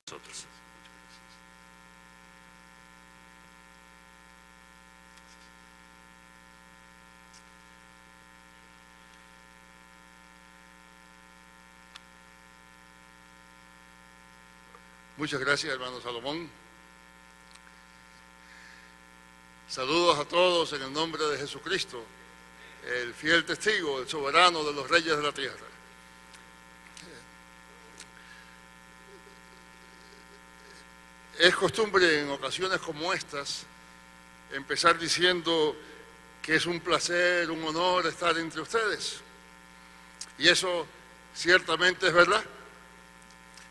nosotros. Muchas gracias, hermano Salomón. Saludos a todos en el nombre de Jesucristo, el fiel testigo, el soberano de los reyes de la tierra. Es costumbre en ocasiones como estas empezar diciendo que es un placer, un honor estar entre ustedes. Y eso ciertamente es verdad.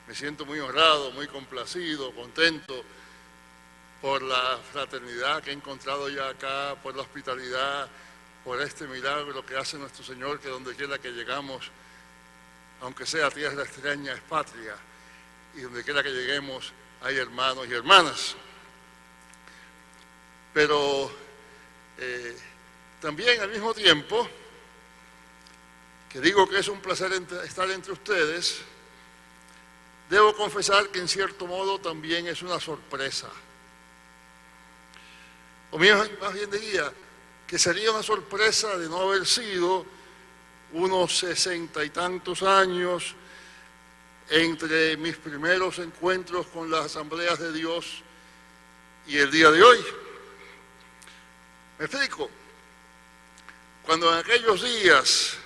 Me siento muy honrado, muy complacido, contento por la fraternidad que he encontrado ya acá, por la hospitalidad, por este milagro que hace nuestro Señor, que donde quiera que llegamos, aunque sea tierra extraña, es patria, y donde quiera que lleguemos hay hermanos y hermanas. Pero también al mismo tiempo, que digo que es un placer estar entre ustedes, debo confesar que en cierto modo también es una sorpresa. O más bien diría que sería una sorpresa de no haber sido unos 60 y tantos años entre mis primeros encuentros con las asambleas de Dios y el día de hoy. ¿Me explico? Cuando en aquellos días,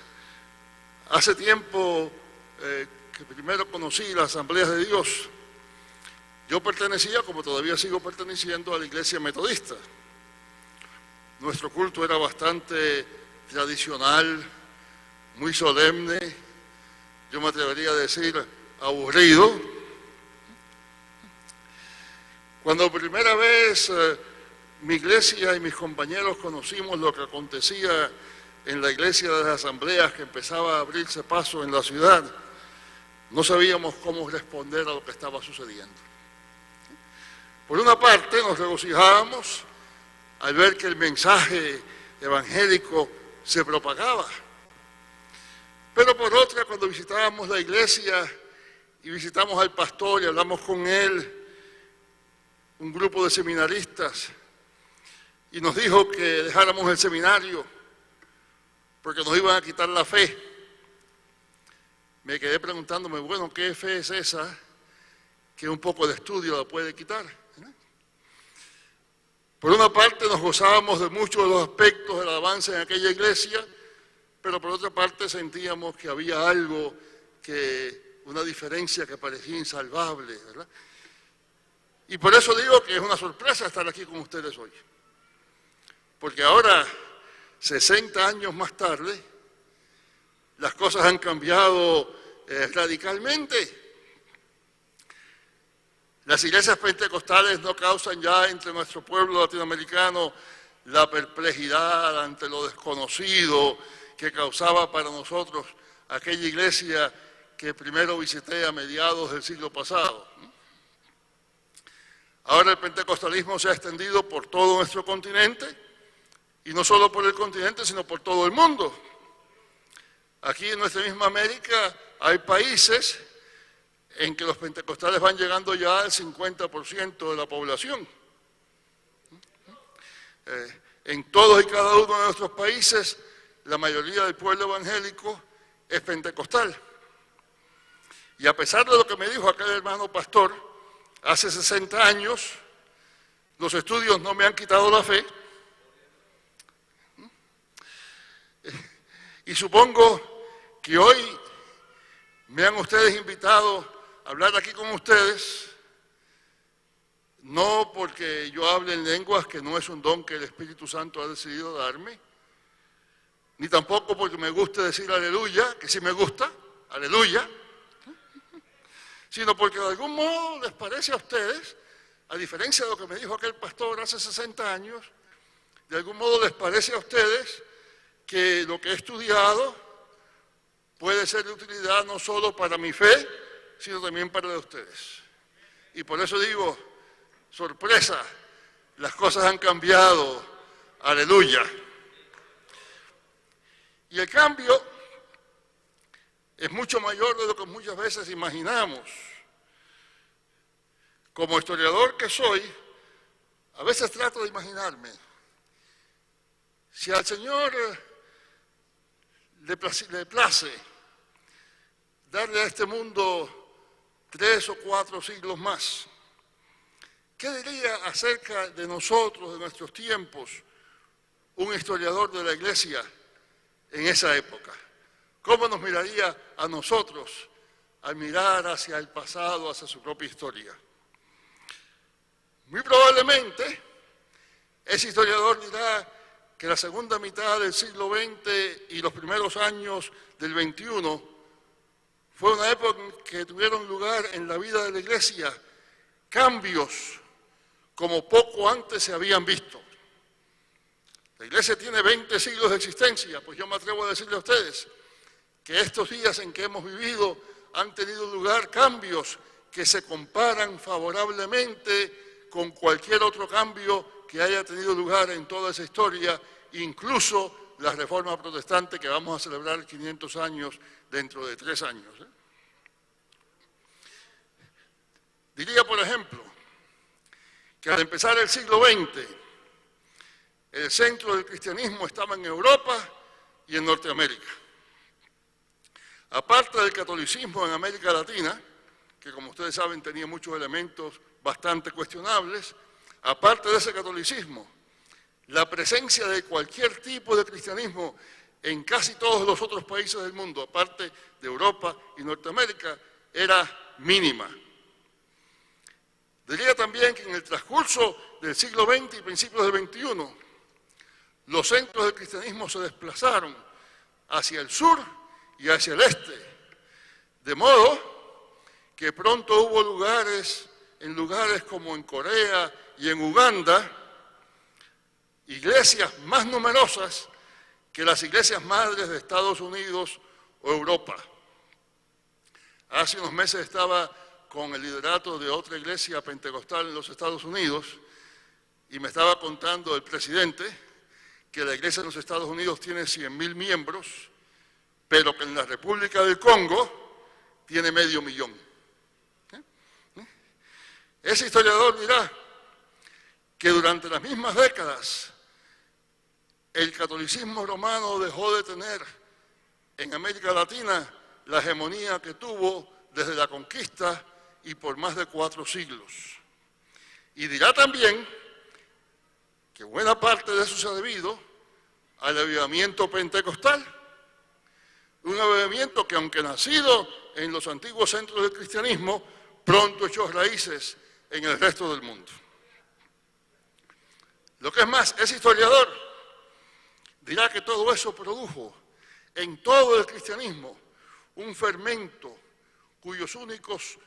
hace tiempo que primero conocí las asambleas de Dios, yo pertenecía, como todavía sigo perteneciendo, a la iglesia metodista. Nuestro culto era bastante tradicional, muy solemne, yo me atrevería a decir aburrido. Cuando por primera vez mi iglesia y mis compañeros conocimos lo que acontecía en la iglesia de las asambleas, que empezaba a abrirse paso en la ciudad, no sabíamos cómo responder a lo que estaba sucediendo. Por una parte nos regocijábamos al ver que el mensaje evangélico se propagaba. Pero por otra, cuando visitábamos la iglesia y visitamos al pastor y hablamos con él, un grupo de seminaristas, y nos dijo que dejáramos el seminario porque nos iban a quitar la fe. Me quedé preguntándome, bueno, ¿qué fe es esa que un poco de estudio la puede quitar? Por una parte nos gozábamos de muchos de los aspectos del avance en aquella iglesia, pero por otra parte sentíamos que había algo, una diferencia que parecía insalvable, ¿verdad? Y por eso digo que es una sorpresa estar aquí con ustedes hoy. Porque ahora, 60 años más tarde, las cosas han cambiado radicalmente. Las iglesias pentecostales no causan ya entre nuestro pueblo latinoamericano la perplejidad ante lo desconocido que causaba para nosotros aquella iglesia que primero visité a mediados del siglo pasado. Ahora el pentecostalismo se ha extendido por todo nuestro continente, y no solo por el continente, sino por todo el mundo. Aquí en nuestra misma América hay países en que los pentecostales van llegando ya al 50% de la población. En todos y cada uno de nuestros países, la mayoría del pueblo evangélico es pentecostal. Y a pesar de lo que me dijo aquel hermano pastor, hace 60 años, los estudios no me han quitado la fe. Y supongo que hoy me han ustedes invitado a hablar aquí con ustedes, no porque yo hable en lenguas, que no es un don que el Espíritu Santo ha decidido darme, ni tampoco porque me guste decir aleluya, que sí me gusta, aleluya, sino porque de algún modo les parece a ustedes, a diferencia de lo que me dijo aquel pastor hace 60 años, de algún modo les parece a ustedes que lo que he estudiado puede ser de utilidad no solo para mi fe, sino también para la de ustedes. Y por eso digo, sorpresa, las cosas han cambiado, aleluya. Y el cambio es mucho mayor de lo que muchas veces imaginamos. Como historiador que soy, a veces trato de imaginarme, si al Señor le place darle a este mundo 3 o 4 siglos más, ¿qué diría acerca de nosotros, de nuestros tiempos, un historiador de la Iglesia en esa época? ¿Cómo nos miraría a nosotros al mirar hacia el pasado, hacia su propia historia? Muy probablemente, ese historiador dirá que la segunda mitad del siglo XX y los primeros años del XXI fue una época en que tuvieron lugar en la vida de la Iglesia cambios como poco antes se habían visto. La Iglesia tiene 20 siglos de existencia, pues yo me atrevo a decirle a ustedes que estos días en que hemos vivido han tenido lugar cambios que se comparan favorablemente con cualquier otro cambio que haya tenido lugar en toda esa historia, incluso la Reforma Protestante que vamos a celebrar 500 años dentro de 3 años. Diría, por ejemplo, que al empezar el siglo XX, el centro del cristianismo estaba en Europa y en Norteamérica. Aparte del catolicismo en América Latina, que como ustedes saben tenía muchos elementos bastante cuestionables, aparte de ese catolicismo, la presencia de cualquier tipo de cristianismo en casi todos los otros países del mundo, aparte de Europa y Norteamérica, era mínima. Diría también que en el transcurso del siglo XX y principios del XXI, los centros del cristianismo se desplazaron hacia el sur y hacia el este, de modo que pronto hubo en lugares como en Corea y en Uganda, iglesias más numerosas que las iglesias madres de Estados Unidos o Europa. Hace unos meses estaba con el liderato de otra iglesia pentecostal en los Estados Unidos y me estaba contando el presidente que la iglesia en los Estados Unidos tiene 100.000 miembros, pero que en la República del Congo tiene 500.000. Ese historiador dirá que durante las mismas décadas el catolicismo romano dejó de tener en América Latina la hegemonía que tuvo desde la conquista y por más de 4 siglos. Y dirá también que buena parte de eso se ha debido al avivamiento pentecostal, un avivamiento que aunque nacido en los antiguos centros del cristianismo, pronto echó raíces en el resto del mundo. Lo que es más, ese historiador dirá que todo eso produjo en todo el cristianismo un fermento cuyos únicos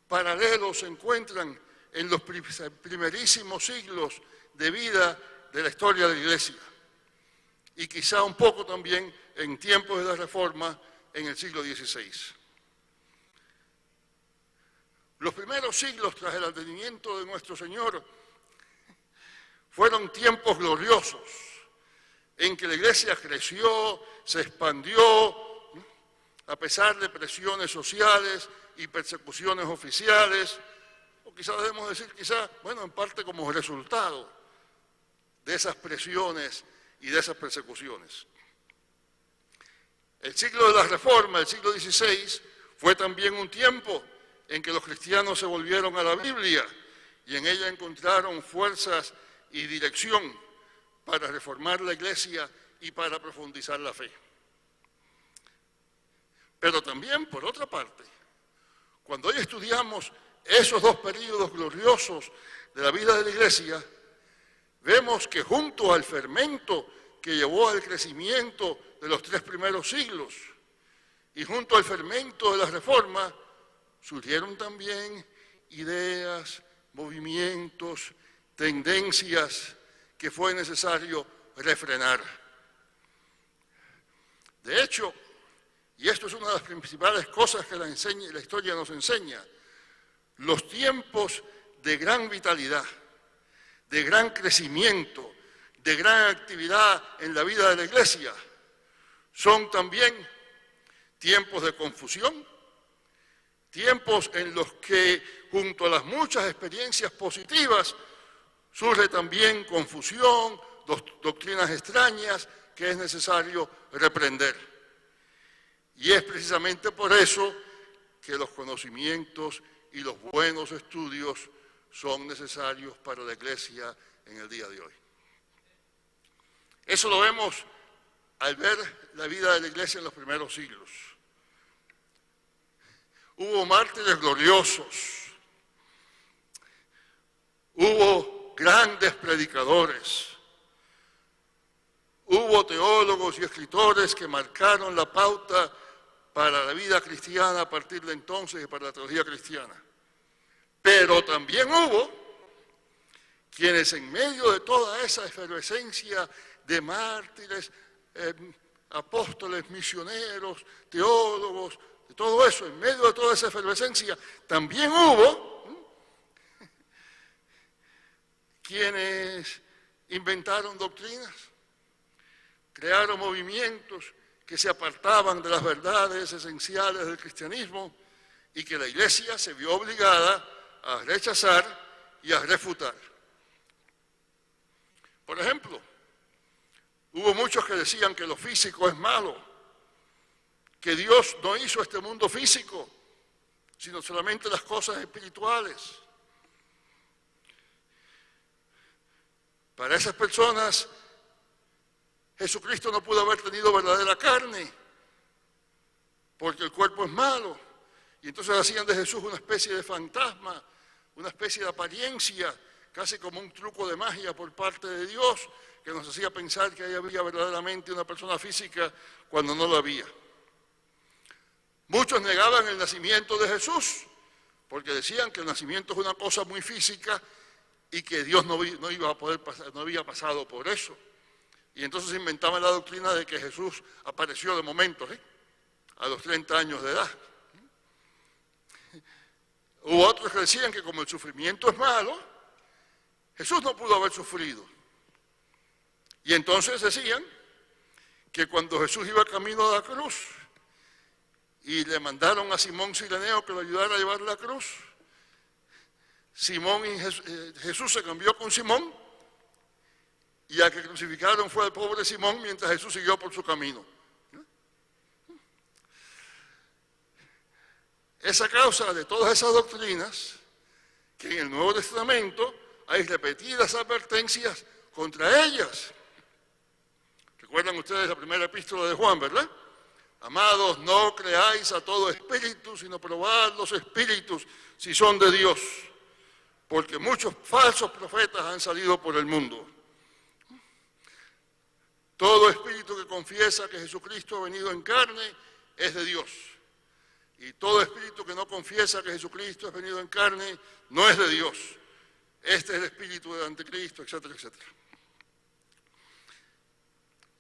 paralelos se encuentran en los primerísimos siglos de vida de la historia de la Iglesia y quizá un poco también en tiempos de la Reforma en el siglo XVI. Los primeros siglos tras el advenimiento de nuestro Señor fueron tiempos gloriosos en que la Iglesia creció, se expandió, a pesar de presiones sociales y persecuciones oficiales, o quizás debemos decir, bueno, en parte como resultado de esas presiones y de esas persecuciones. El siglo de la Reforma, el siglo XVI, fue también un tiempo en que los cristianos se volvieron a la Biblia y en ella encontraron fuerzas y dirección para reformar la Iglesia y para profundizar la fe. Pero también, por otra parte, cuando hoy estudiamos esos 2 períodos gloriosos de la vida de la Iglesia, vemos que junto al fermento que llevó al crecimiento de los 3 primeros siglos y junto al fermento de la Reforma, surgieron también ideas, movimientos, tendencias que fue necesario refrenar. De hecho, y esto es una de las principales cosas que la historia nos enseña, los tiempos de gran vitalidad, de gran crecimiento, de gran actividad en la vida de la Iglesia, son también tiempos de confusión, Tiempos en los que, junto a las muchas experiencias positivas, surge también confusión, doctrinas extrañas que es necesario reprender. Y es precisamente por eso que los conocimientos y los buenos estudios son necesarios para la Iglesia en el día de hoy. Eso lo vemos al ver la vida de la Iglesia en los primeros siglos. Hubo mártires gloriosos, hubo grandes predicadores, hubo teólogos y escritores que marcaron la pauta para la vida cristiana a partir de entonces y para la teología cristiana. Pero también hubo quienes en medio de toda esa efervescencia de mártires, apóstoles, misioneros, teólogos, de todo eso, en medio de toda esa efervescencia, también hubo quienes inventaron doctrinas, crearon movimientos que se apartaban de las verdades esenciales del cristianismo y que la Iglesia se vio obligada a rechazar y a refutar. Por ejemplo, hubo muchos que decían que lo físico es malo, que Dios no hizo este mundo físico, sino solamente las cosas espirituales. Para esas personas, Jesucristo no pudo haber tenido verdadera carne, porque el cuerpo es malo. Y entonces hacían de Jesús una especie de fantasma, una especie de apariencia, casi como un truco de magia por parte de Dios, que nos hacía pensar que ahí había verdaderamente una persona física cuando no lo había. Muchos negaban el nacimiento de Jesús, porque decían que el nacimiento es una cosa muy física y que Dios no iba a poder pasar, no había pasado por eso. Y entonces inventaban la doctrina de que Jesús apareció de momento, a los 30 años de edad. Hubo otros que decían que como el sufrimiento es malo, Jesús no pudo haber sufrido. Y entonces decían que cuando Jesús iba camino a la cruz y le mandaron a Simón Cireneo que lo ayudara a llevar la cruz, Jesús se cambió con Simón y al que crucificaron fue el pobre Simón mientras Jesús siguió por su camino. Es a causa de todas esas doctrinas que en el Nuevo Testamento hay repetidas advertencias contra ellas. Recuerdan ustedes la primera epístola de Juan, ¿verdad? Amados, no creáis a todo espíritu, sino probad los espíritus si son de Dios, porque muchos falsos profetas han salido por el mundo. Todo espíritu que confiesa que Jesucristo ha venido en carne es de Dios. Y todo espíritu que no confiesa que Jesucristo ha venido en carne no es de Dios. Este es el espíritu del anticristo, etcétera, etcétera.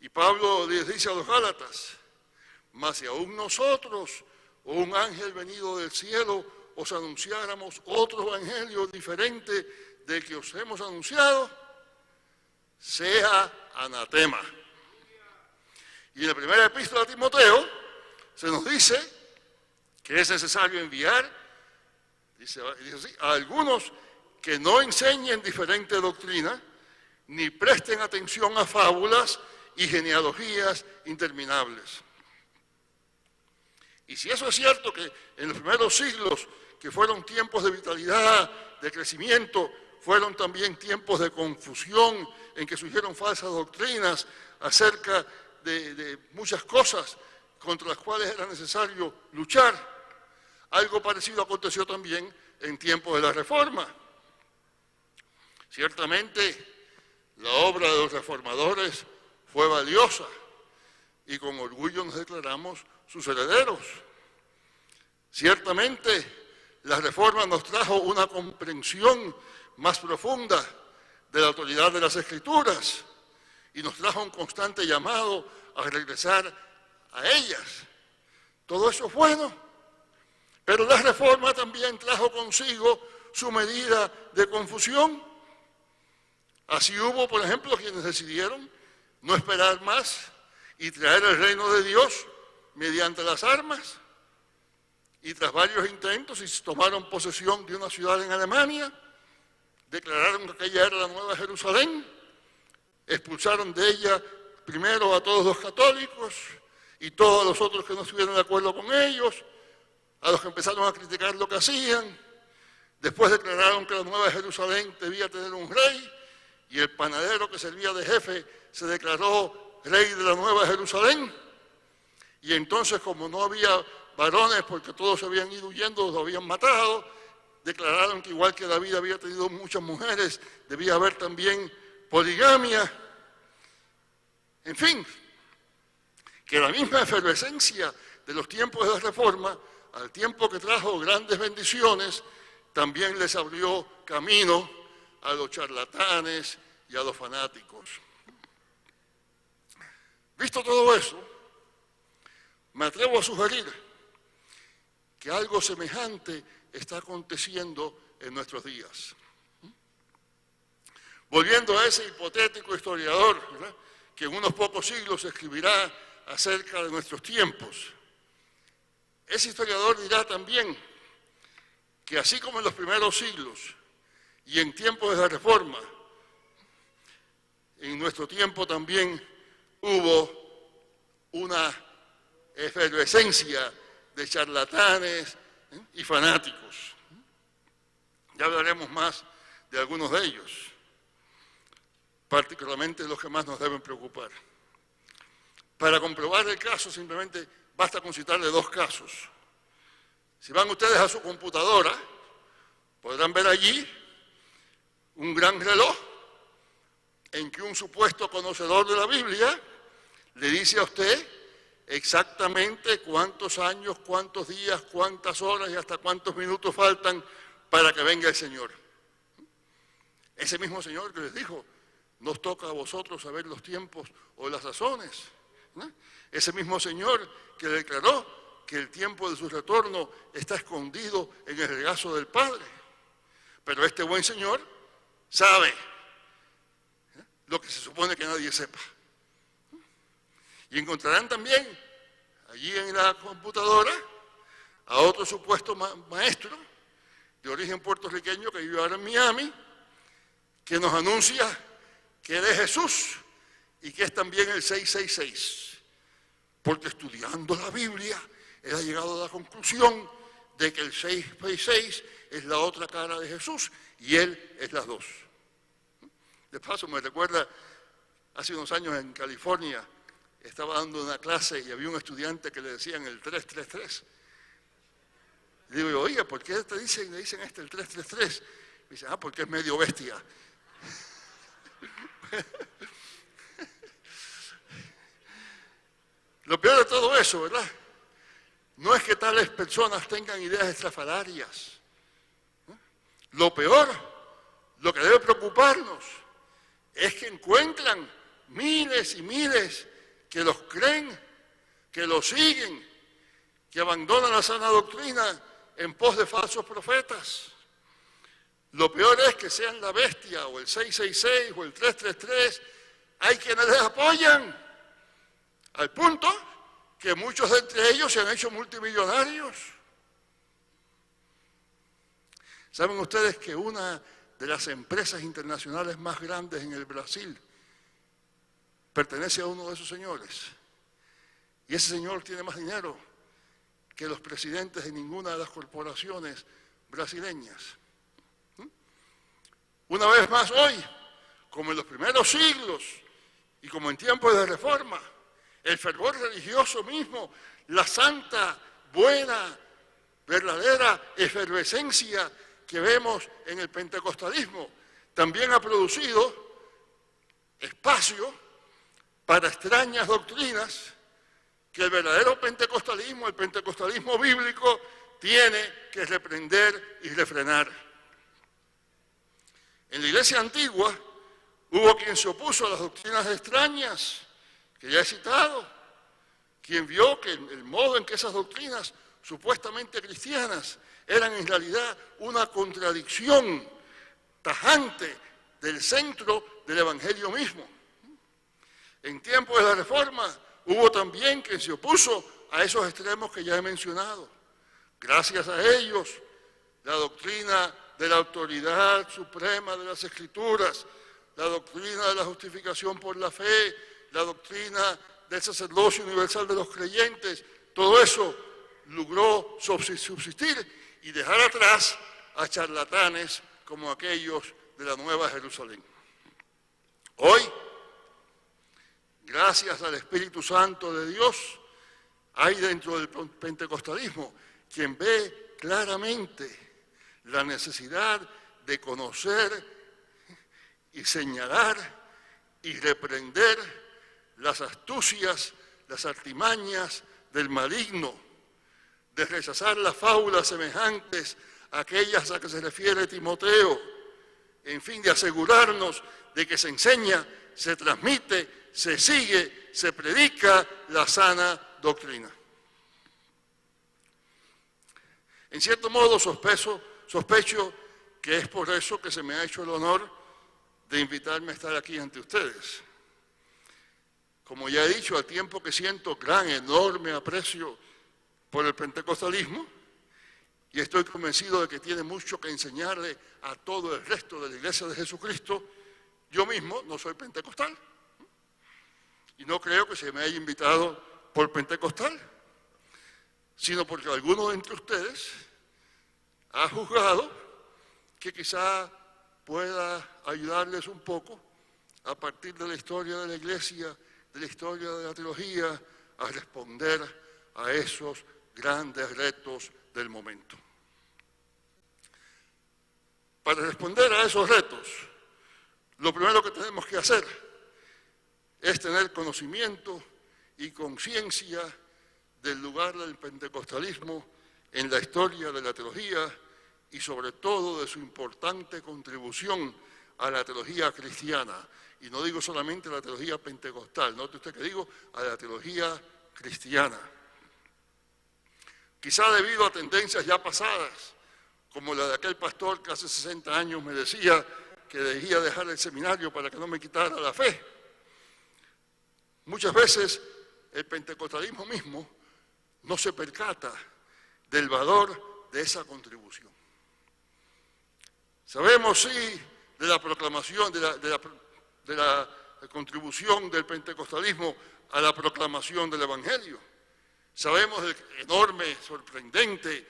Y Pablo les dice a los Gálatas, mas si aún nosotros o un ángel venido del cielo os anunciáramos otro evangelio diferente del que os hemos anunciado, sea anatema. Y en la primera epístola a Timoteo se nos dice que es necesario enviar, dice así, a algunos que no enseñen diferente doctrina, ni presten atención a fábulas y genealogías interminables. Y si eso es cierto que en los primeros siglos, que fueron tiempos de vitalidad, de crecimiento, fueron también tiempos de confusión en que surgieron falsas doctrinas acerca de muchas cosas contra las cuales era necesario luchar. Algo parecido aconteció también en tiempos de la Reforma. Ciertamente, la obra de los reformadores fue valiosa y con orgullo nos declaramos sus herederos. Ciertamente, la Reforma nos trajo una comprensión más profunda de la autoridad de las Escrituras y nos trajo un constante llamado a regresar a ellas. Todo eso es bueno, pero la Reforma también trajo consigo su medida de confusión. Así hubo, por ejemplo, quienes decidieron no esperar más y traer el reino de Dios mediante las armas. Y tras varios intentos y tomaron posesión de una ciudad en Alemania, declararon que aquella era la Nueva Jerusalén, expulsaron de ella primero a todos los católicos y todos los otros que no estuvieron de acuerdo con ellos, a los que empezaron a criticar lo que hacían. Después declararon que la Nueva Jerusalén debía tener un rey, y el panadero que servía de jefe se declaró rey de la Nueva Jerusalén. Y entonces, como no había varones porque todos se habían ido huyendo, los habían matado, declararon que igual que David había tenido muchas mujeres, debía haber también poligamia. En fin, que la misma efervescencia de los tiempos de la Reforma, al tiempo que trajo grandes bendiciones, también les abrió camino a los charlatanes y a los fanáticos. Visto todo eso, me atrevo a sugerir que algo semejante está aconteciendo en nuestros días. Volviendo a ese hipotético historiador, ¿verdad?, que en unos pocos siglos escribirá acerca de nuestros tiempos, ese historiador dirá también que así como en los primeros siglos y en tiempos de la Reforma, en nuestro tiempo también hubo una efervescencia de charlatanes y fanáticos. Ya hablaremos más de algunos de ellos, particularmente los que más nos deben preocupar. Para comprobar el caso simplemente basta con citarle dos casos. Si van ustedes a su computadora, podrán ver allí un gran reloj en que un supuesto conocedor de la Biblia le dice a usted exactamente cuántos años, cuántos días, cuántas horas y hasta cuántos minutos faltan para que venga el Señor. Ese mismo Señor que les dijo, nos toca a vosotros saber los tiempos o las sazones, ¿no? Ese mismo Señor que declaró que el tiempo de su retorno está escondido en el regazo del Padre. Pero este buen Señor sabe lo que se supone que nadie sepa. Y encontrarán también allí en la computadora a otro supuesto maestro de origen puertorriqueño que vive ahora en Miami, que nos anuncia que él es Jesús y que es también el 666. Porque estudiando la Biblia, él ha llegado a la conclusión de que el 666 es la otra cara de Jesús y él es las dos. De paso, me recuerda, hace unos años en California, estaba dando una clase y había un estudiante que le decían el 333. Le digo yo, oiga, ¿por qué le dicen el 333? Me dice, porque es medio bestia. Lo peor de todo eso, ¿verdad?, no es que tales personas tengan ideas estrafalarias. Lo peor, lo que debe preocuparnos, es que encuentran miles y miles que los creen, que los siguen, que abandonan la sana doctrina en pos de falsos profetas. Lo peor es que sean la bestia o el 666 o el 333, hay quienes les apoyan, al punto que muchos de entre ellos se han hecho multimillonarios. ¿Saben ustedes que una de las empresas internacionales más grandes en el Brasil pertenece a uno de esos señores? Y ese señor tiene más dinero que los presidentes de ninguna de las corporaciones brasileñas. Una vez más hoy, como en los primeros siglos y como en tiempos de Reforma, el fervor religioso mismo, la santa, buena, verdadera efervescencia que vemos en el pentecostalismo, también ha producido espacio para extrañas doctrinas que el verdadero pentecostalismo, el pentecostalismo bíblico, tiene que reprender y refrenar. En la iglesia antigua hubo quien se opuso a las doctrinas extrañas que ya he citado, quien vio que el modo en que esas doctrinas supuestamente cristianas eran en realidad una contradicción tajante del centro del Evangelio mismo. En tiempos de la Reforma hubo también quien se opuso a esos extremos que ya he mencionado, Gracias a ellos, la doctrina de la autoridad suprema de las Escrituras, la doctrina de la justificación por la fe, la doctrina del sacerdocio universal de los creyentes, todo eso logró subsistir y dejar atrás a charlatanes como aquellos de la Nueva Jerusalén. Hoy, gracias al Espíritu Santo de Dios, hay dentro del pentecostalismo quien ve claramente la necesidad de conocer y señalar y reprender las astucias, las artimañas del maligno, de rechazar las fábulas semejantes a aquellas a que se refiere Timoteo, en fin, de asegurarnos de que se enseña, se transmite, se sigue, se predica la sana doctrina. En cierto modo sospecho que es por eso que se me ha hecho el honor de invitarme a estar aquí ante ustedes. Como ya he dicho, al tiempo que siento enorme aprecio por el pentecostalismo, y estoy convencido de que tiene mucho que enseñarle a todo el resto de la Iglesia de Jesucristo, yo mismo no soy pentecostal. Y no creo que se me haya invitado por pentecostal, sino porque alguno de entre ustedes ha juzgado que quizá pueda ayudarles un poco a partir de la historia de la Iglesia, de la historia de la teología, a responder a esos grandes retos del momento. Para responder a esos retos, lo primero que tenemos que hacer es tener conocimiento y conciencia del lugar del pentecostalismo en la historia de la teología y sobre todo de su importante contribución a la teología cristiana. Y no digo solamente a la teología pentecostal, note usted que digo a la teología cristiana. Quizá debido a tendencias ya pasadas, como la de aquel pastor que hace 60 años me decía que debía dejar el seminario para que no me quitara la fe. Muchas veces el pentecostalismo mismo no se percata del valor de esa contribución. Sabemos, sí, de la proclamación, de la contribución del pentecostalismo a la proclamación del Evangelio. Sabemos del enorme, sorprendente,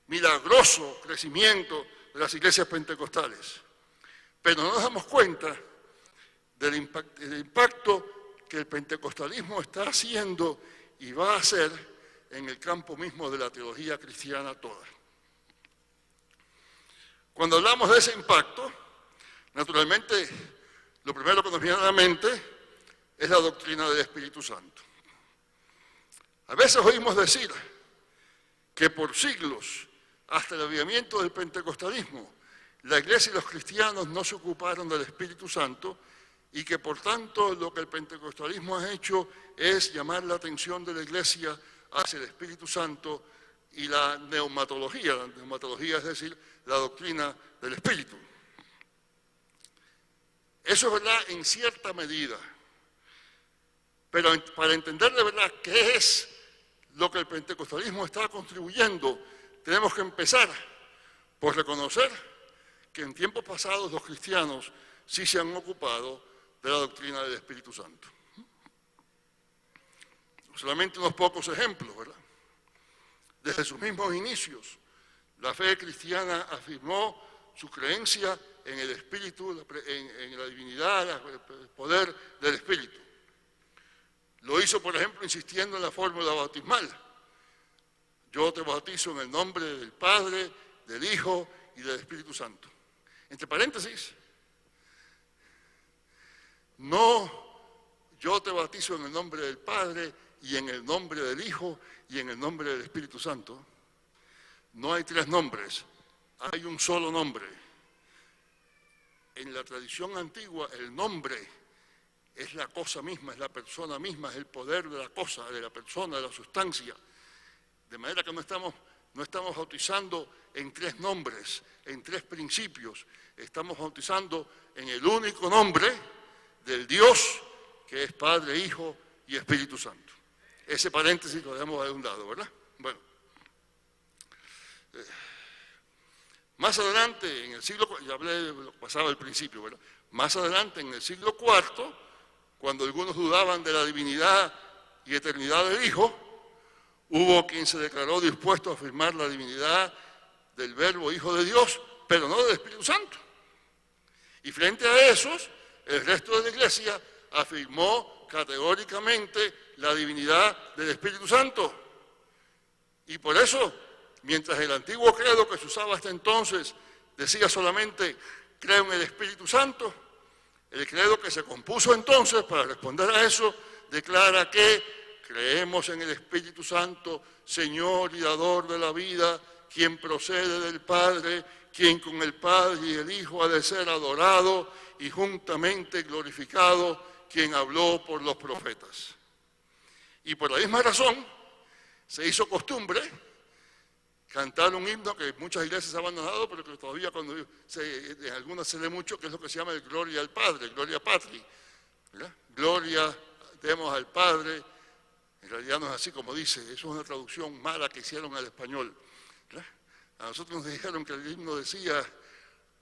milagroso crecimiento de las iglesias pentecostales. Pero no nos damos cuenta del impacto que el pentecostalismo está haciendo y va a hacer en el campo mismo de la teología cristiana toda. Cuando hablamos de ese impacto, naturalmente, lo primero que nos viene a la mente es la doctrina del Espíritu Santo. A veces oímos decir que por siglos, hasta el avivamiento del pentecostalismo, la Iglesia y los cristianos no se ocuparon del Espíritu Santo y que por tanto lo que el pentecostalismo ha hecho es llamar la atención de la Iglesia hacia el Espíritu Santo y la neumatología es decir, la doctrina del Espíritu. Eso es verdad en cierta medida, pero para entender de verdad qué es lo que el pentecostalismo está contribuyendo, tenemos que empezar por reconocer que en tiempos pasados los cristianos sí se han ocupado de la doctrina del Espíritu Santo. Solamente unos pocos ejemplos, ¿verdad? Desde sus mismos inicios, la fe cristiana afirmó su creencia en el Espíritu, en la divinidad, el poder del Espíritu. Lo hizo, por ejemplo, insistiendo en la fórmula bautismal. Yo te bautizo en el nombre del Padre, del Hijo y del Espíritu Santo. Entre paréntesis, no yo te bautizo en el nombre del Padre y en el nombre del Hijo y en el nombre del Espíritu Santo. No hay tres nombres, hay un solo nombre. En la tradición antigua, el nombre es la cosa misma, es la persona misma, es el poder de la cosa, de la persona, de la sustancia. De manera que no estamos bautizando en tres nombres, en tres principios. Estamos bautizando en el único nombre del Dios que es Padre, Hijo y Espíritu Santo. Ese paréntesis lo dejamos de un lado, ¿verdad? Bueno. Más adelante, en el siglo, ya hablé de lo que pasaba al principio, ¿verdad? Más adelante, en el siglo IV, cuando algunos dudaban de la divinidad y eternidad del Hijo, hubo quien se declaró dispuesto a afirmar la divinidad del Verbo Hijo de Dios, pero no del Espíritu Santo. Y frente a esos, el resto de la Iglesia afirmó categóricamente la divinidad del Espíritu Santo. Y por eso, mientras el antiguo credo que se usaba hasta entonces decía solamente creo en el Espíritu Santo, el credo que se compuso entonces para responder a eso declara que creemos en el Espíritu Santo, Señor y dador de la vida, quien procede del Padre, quien con el Padre y el Hijo ha de ser adorado y juntamente glorificado, quien habló por los profetas. Y por la misma razón se hizo costumbre cantar un himno que muchas iglesias han abandonado, pero que todavía en algunas se lee mucho, que es lo que se llama el Gloria al Padre, Gloria Patri, ¿verdad? Gloria demos al Padre. En realidad no es así como dice, eso es una traducción mala que hicieron al español, ¿verdad? A nosotros nos dijeron que el himno decía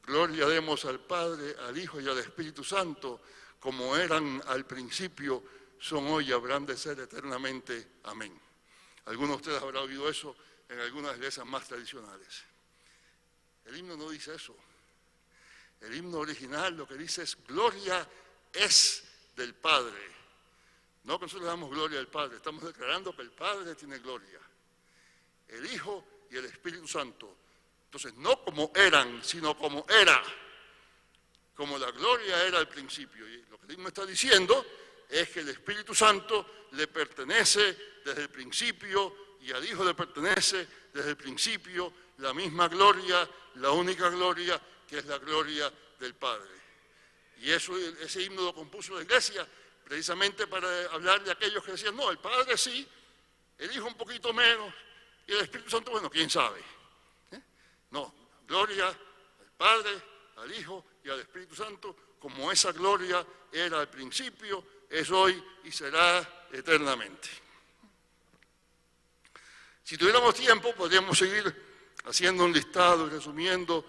gloria demos al Padre, al Hijo y al Espíritu Santo, como eran al principio, son hoy y habrán de ser eternamente. Amén. Algunos de ustedes habrán oído eso en algunas iglesias más tradicionales. El himno no dice eso. El himno original lo que dice es gloria es del Padre. No que nosotros le damos gloria al Padre, estamos declarando que el Padre tiene gloria. El Hijo y el Espíritu Santo. Entonces, no como eran, sino como era. Como la gloria era al principio. Y lo que el himno está diciendo es que el Espíritu Santo le pertenece desde el principio y al Hijo le pertenece desde el principio la misma gloria, la única gloria, que es la gloria del Padre. Y ese himno lo compuso la Iglesia precisamente para hablar de aquellos que decían, no, el Padre sí, el Hijo un poquito menos, y el Espíritu Santo, bueno, quién sabe. No, gloria al Padre, al Hijo y al Espíritu Santo, como esa gloria era al principio, es hoy y será eternamente. Si tuviéramos tiempo, podríamos seguir haciendo un listado y resumiendo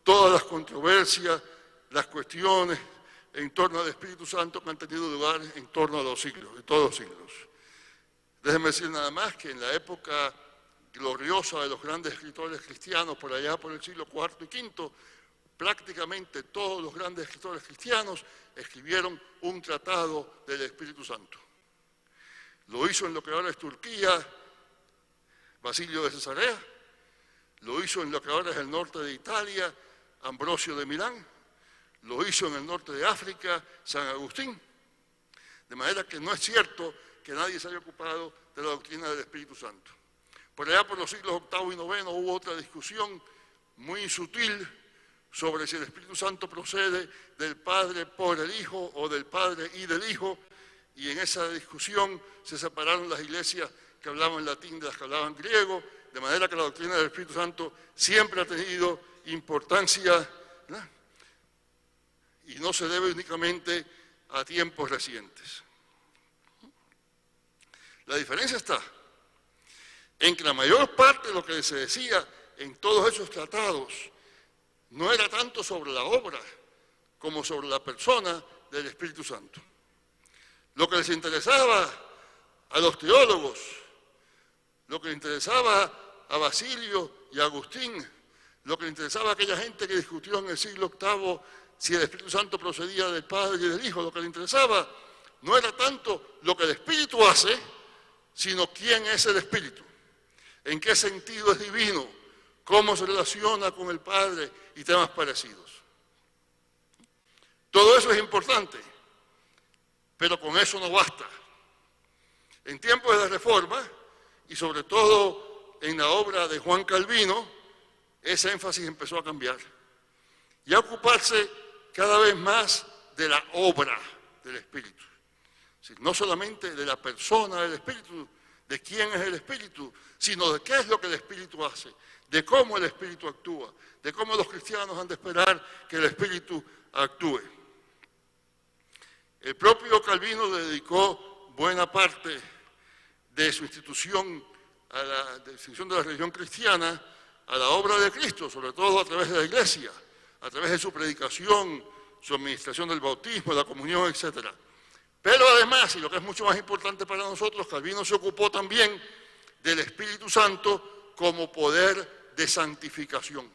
todas las controversias, las cuestiones en torno al Espíritu Santo que han tenido lugar en torno a los siglos, de todos los siglos. Déjenme decir nada más que en la época gloriosa de los grandes escritores cristianos, por allá por el siglo IV y V, prácticamente todos los grandes escritores cristianos escribieron un tratado del Espíritu Santo. Lo hizo en lo que ahora es Turquía, Basilio de Cesarea, lo hizo en lo que ahora es el norte de Italia, Ambrosio de Milán, lo hizo en el norte de África, San Agustín. De manera que no es cierto que nadie se haya ocupado de la doctrina del Espíritu Santo. Por allá por los siglos VIII y IX hubo otra discusión muy sutil sobre si el Espíritu Santo procede del Padre por el Hijo o del Padre y del Hijo, y en esa discusión se separaron las iglesias que hablaban latín de las que hablaban griego, de manera que la doctrina del Espíritu Santo siempre ha tenido importancia, ¿verdad? Y no se debe únicamente a tiempos recientes. La diferencia está en que la mayor parte de lo que se decía en todos esos tratados no era tanto sobre la obra como sobre la persona del Espíritu Santo. Lo que les interesaba a los teólogos, lo que le interesaba a Basilio y a Agustín, lo que le interesaba a aquella gente que discutió en el siglo VIII si el Espíritu Santo procedía del Padre y del Hijo, lo que le interesaba no era tanto lo que el Espíritu hace, sino quién es el Espíritu, en qué sentido es divino, cómo se relaciona con el Padre y temas parecidos. Todo eso es importante, pero con eso no basta. En tiempos de la Reforma, y sobre todo en la obra de Juan Calvino, ese énfasis empezó a cambiar y a ocuparse cada vez más de la obra del Espíritu. Es decir, no solamente de la persona del Espíritu, de quién es el Espíritu, sino de qué es lo que el Espíritu hace, de cómo el Espíritu actúa, de cómo los cristianos han de esperar que el Espíritu actúe. El propio Calvino le dedicó buena parte de su institución, a la institución de la religión cristiana, a la obra de Cristo, sobre todo a través de la Iglesia, a través de su predicación, su administración del bautismo, la comunión, etc. Pero además, y lo que es mucho más importante para nosotros, Calvino se ocupó también del Espíritu Santo como poder de santificación.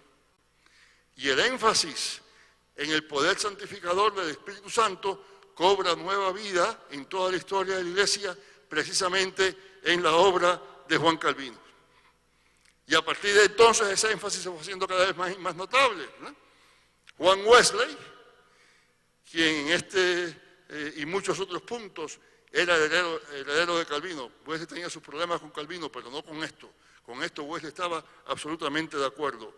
Y el énfasis en el poder santificador del Espíritu Santo cobra nueva vida en toda la historia de la Iglesia, precisamente en la obra de Juan Calvino. Y a partir de entonces ese énfasis se fue haciendo cada vez más notable, ¿no? Juan Wesley, quien en y muchos otros puntos era heredero de Calvino. Wesley tenía sus problemas con Calvino, pero no con esto. Con esto Wesley estaba absolutamente de acuerdo.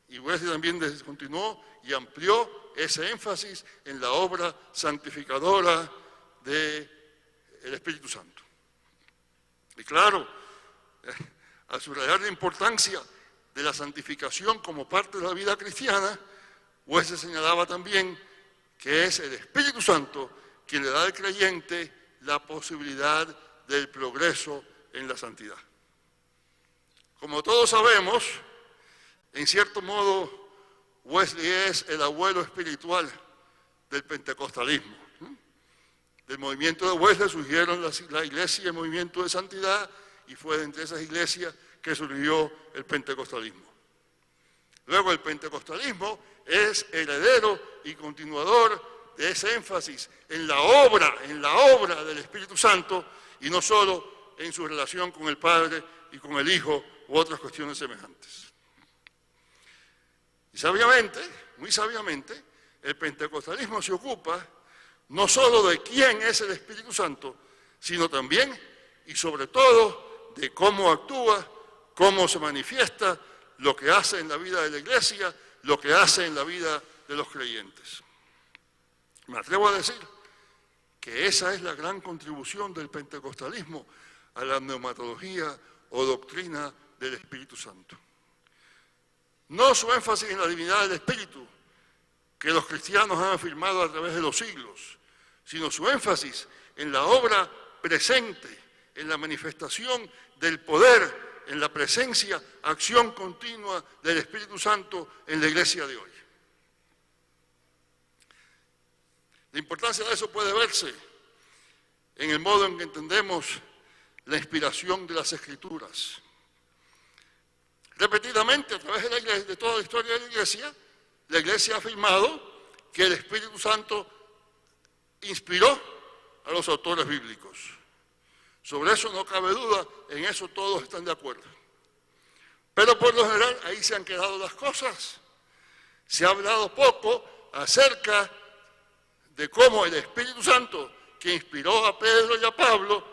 Y Wesley también continuó y amplió ese énfasis en la obra santificadora del Espíritu Santo. Y claro, al subrayar la importancia de la santificación como parte de la vida cristiana, Wesley señalaba también que es el Espíritu Santo quien le da al creyente la posibilidad del progreso en la santidad. Como todos sabemos, en cierto modo, Wesley es el abuelo espiritual del pentecostalismo. Del movimiento de Wesley surgieron la iglesia y el movimiento de santidad, y fue de entre esas iglesias que surgió el pentecostalismo. Luego el pentecostalismo es heredero y continuador de ese énfasis en la obra del Espíritu Santo, y no solo en su relación con el Padre y con el Hijo u otras cuestiones semejantes. Y sabiamente, muy sabiamente, el pentecostalismo se ocupa no solo de quién es el Espíritu Santo, sino también y sobre todo de cómo actúa, cómo se manifiesta, lo que hace en la vida de la iglesia, lo que hace en la vida de los creyentes. Me atrevo a decir que esa es la gran contribución del pentecostalismo a la pneumatología o doctrina del Espíritu Santo. No su énfasis en la divinidad del Espíritu, que los cristianos han afirmado a través de los siglos, sino su énfasis en la obra presente, en la manifestación del poder, en la presencia, acción continua del Espíritu Santo en la iglesia de hoy. La importancia de eso puede verse en el modo en que entendemos la inspiración de las Escrituras. Repetidamente, a través de la iglesia, de toda la historia de la iglesia ha afirmado que el Espíritu Santo inspiró a los autores bíblicos. Sobre eso no cabe duda, en eso todos están de acuerdo. Pero por lo general ahí se han quedado las cosas. Se ha hablado poco acerca de cómo el Espíritu Santo, que inspiró a Pedro y a Pablo,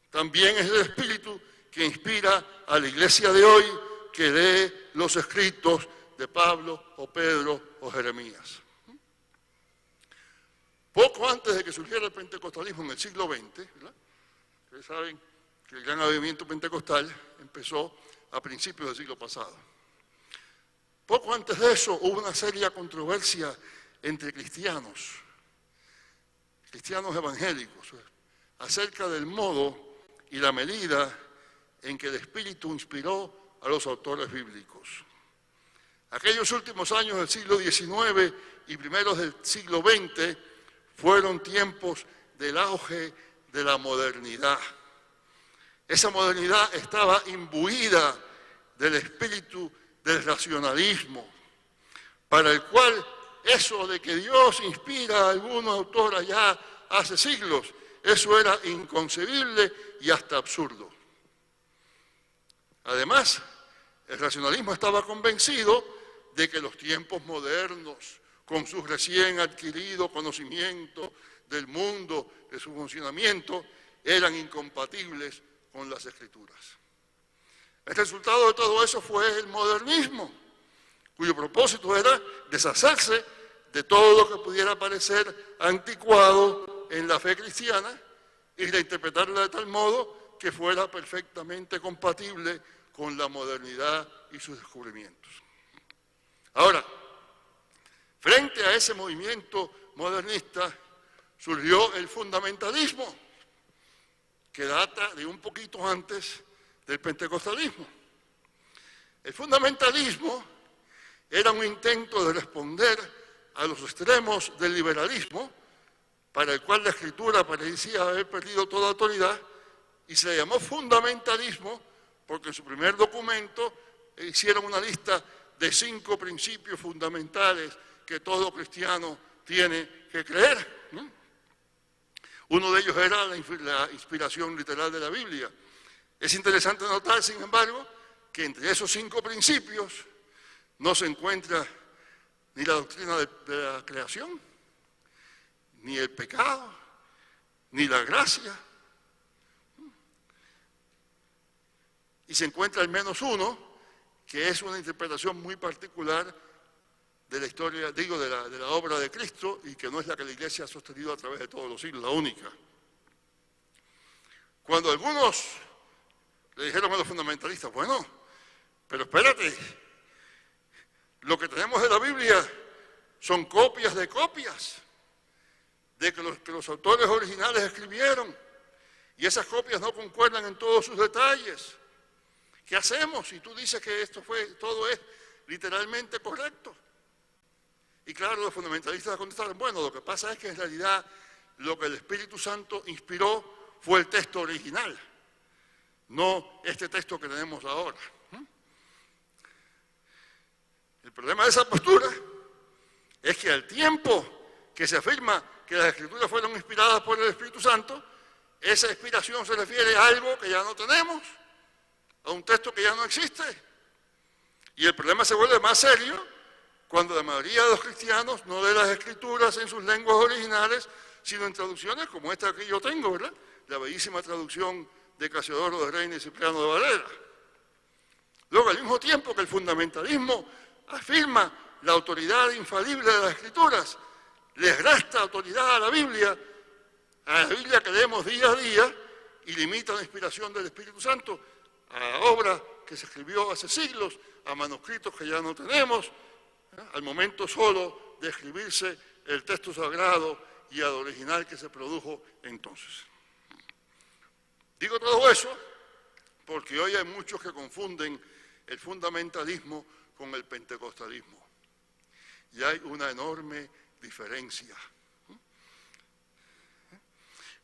también es el Espíritu que inspira a la iglesia de hoy, que lee los escritos de Pablo o Pedro o Jeremías. Poco antes de que surgiera el pentecostalismo en el siglo XX, ¿verdad? Ustedes saben que el gran avivamiento pentecostal empezó a principios del siglo pasado. Poco antes de eso hubo una seria controversia entre cristianos evangélicos, acerca del modo y la medida en que el Espíritu inspiró a los autores bíblicos. Aquellos últimos años del siglo XIX y primeros del siglo XX fueron tiempos del auge de la modernidad. Esa modernidad estaba imbuida del espíritu del racionalismo, para el cual eso de que Dios inspira a algún autor allá hace siglos, eso era inconcebible y hasta absurdo. Además, el racionalismo estaba convencido de que los tiempos modernos, con su recién adquirido conocimiento del mundo, de su funcionamiento, eran incompatibles con las Escrituras. El resultado de todo eso fue el modernismo, cuyo propósito era deshacerse de todo lo que pudiera parecer anticuado en la fe cristiana y reinterpretarla de tal modo que fuera perfectamente compatible con la modernidad y sus descubrimientos. Ahora, frente a ese movimiento modernista surgió el fundamentalismo, que data de un poquito antes del pentecostalismo. El fundamentalismo era un intento de responder a los extremos del liberalismo, para el cual la Escritura parecía haber perdido toda autoridad, y se le llamó fundamentalismo porque en su primer documento hicieron una lista de 5 principios fundamentales que todo cristiano tiene que creer. Uno de ellos era la inspiración literal de la Biblia. Es interesante notar, sin embargo, que entre esos 5 principios no se encuentra ni la doctrina de la creación, ni el pecado, ni la gracia. Y se encuentra al menos uno, que es una interpretación muy particular de la historia, de la obra de Cristo, y que no es la que la Iglesia ha sostenido a través de todos los siglos, la única. Cuando algunos le dijeron a los fundamentalistas, bueno, pero espérate, lo que tenemos de la Biblia son copias de copias, de que los autores originales escribieron, y esas copias no concuerdan en todos sus detalles. ¿Qué hacemos si tú dices que todo es literalmente correcto? Y claro, los fundamentalistas contestaron, bueno, lo que pasa es que en realidad lo que el Espíritu Santo inspiró fue el texto original, no este texto que tenemos ahora. El problema de esa postura es que al tiempo que se afirma que las Escrituras fueron inspiradas por el Espíritu Santo, esa inspiración se refiere a algo que ya no tenemos, a un texto que ya no existe. Y el problema se vuelve más serio cuando la mayoría de los cristianos no lee las Escrituras en sus lenguas originales, sino en traducciones como esta que yo tengo, ¿verdad? La bellísima traducción de Casiodoro de Reina y Cipriano de Valera. Luego, al mismo tiempo que el fundamentalismo afirma la autoridad infalible de las Escrituras, les resta autoridad a la Biblia que leemos día a día, y limita la inspiración del Espíritu Santo a obra que se escribió hace siglos, a manuscritos que ya no tenemos, al momento solo de escribirse el texto sagrado y al original que se produjo entonces. Digo todo eso porque hoy hay muchos que confunden el fundamentalismo con el pentecostalismo. Y hay una enorme diferencia.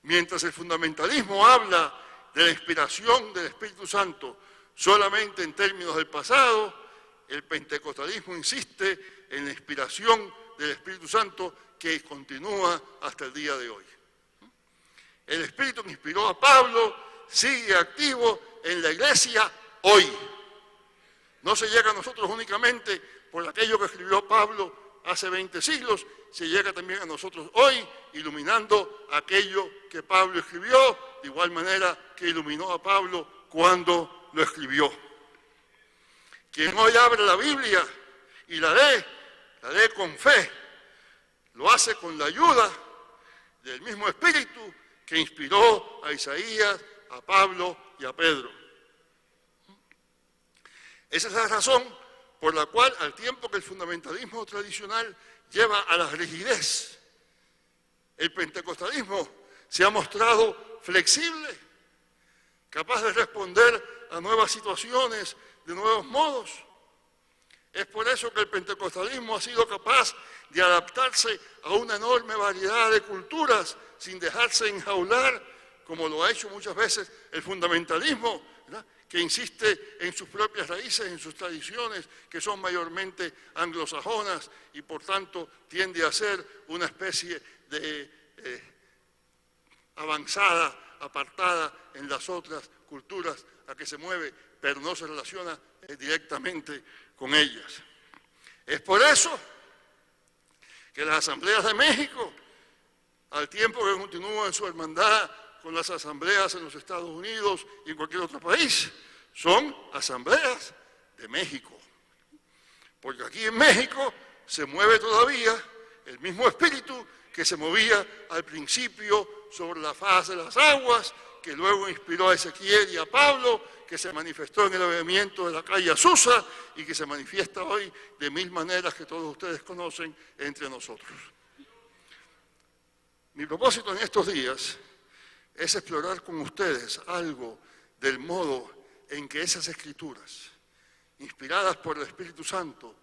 Mientras el fundamentalismo habla de la inspiración del Espíritu Santo solamente en términos del pasado, el pentecostalismo insiste en la inspiración del Espíritu Santo que continúa hasta el día de hoy. El Espíritu que inspiró a Pablo sigue activo en la Iglesia hoy. No se llega a nosotros únicamente por aquello que escribió Pablo hace 20 siglos, se llega también a nosotros hoy, iluminando aquello que Pablo escribió, de igual manera que iluminó a Pablo cuando lo escribió. Quien hoy abre la Biblia y la lee con fe, lo hace con la ayuda del mismo Espíritu que inspiró a Isaías, a Pablo y a Pedro. Esa es la razón por la cual, al tiempo que el fundamentalismo tradicional lleva a la rigidez, el pentecostalismo se ha mostrado flexible, capaz de responder a nuevas situaciones de nuevos modos. Es por eso que el pentecostalismo ha sido capaz de adaptarse a una enorme variedad de culturas sin dejarse enjaular, como lo ha hecho muchas veces el fundamentalismo, ¿verdad?, que insiste en sus propias raíces, en sus tradiciones, que son mayormente anglosajonas y por tanto tiende a ser una especie de avanzada, apartada en las otras culturas a que se mueve, pero no se relaciona directamente con ellas. Es por eso que las asambleas de México, al tiempo que continúan su hermandad con las asambleas en los Estados Unidos y en cualquier otro país, son asambleas de México. Porque aquí en México se mueve todavía el mismo espíritu que se movía al principio sobre la faz de las aguas, que luego inspiró a Ezequiel y a Pablo, que se manifestó en el avivamiento de la calle Azusa y que se manifiesta hoy de mil maneras que todos ustedes conocen entre nosotros. Mi propósito en estos días es explorar con ustedes algo del modo en que esas escrituras inspiradas por el Espíritu Santo,